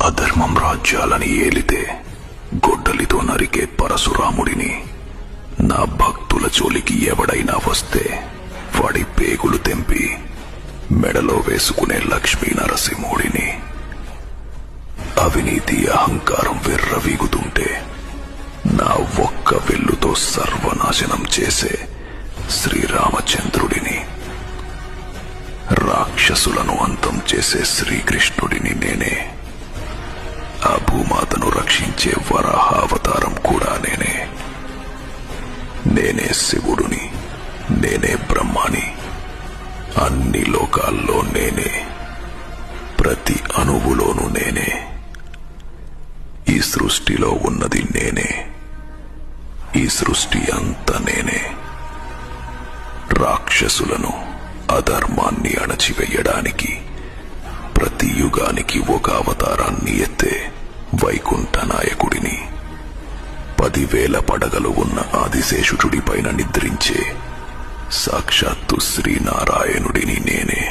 అధర్మం రాజ్యాలని ఏలితే గొడ్డలితో నరికే పరశురాముడిని, నా భక్తుల జోలికి ఎవడైనా వస్తే వాడి పేగులు తెంపి మెడలో వేసుకునే లక్ష్మీ నరసింహుడిని, అవినీతి అహంకారం వెర్రవీగుతుంటే నా ఒక్క వెల్లుతో సర్వనాశనం చేసే శ్రీరామచంద్రుడిని, రాక్షసులను అంతం చేసే శ్రీకృష్ణుడిని నేనే, ఆ భూమాతను రక్షించే వరాహావతారం కూడా నేనే. నేనే శివుడుని, నేనే బ్రహ్మాని, అన్ని లోకాల్లో నేనే, ప్రతి అణువులోనూ నేనే. ఈ సృష్టిలో ఉన్నది నేనే, ఈ సృష్టి అంతా నేనే. రాక్షసులను, అధర్మాన్ని అణచివేయడానికి ప్రతి యుగానికి ఒక అవతారాన్ని ఎత్తే వైకుంఠ నాయకుడిని, 10,000 పడగలు ఉన్న ఆదిశేషుడిపైన నిద్రించే సాక్షాత్తు శ్రీనారాయణుడిని నేనే.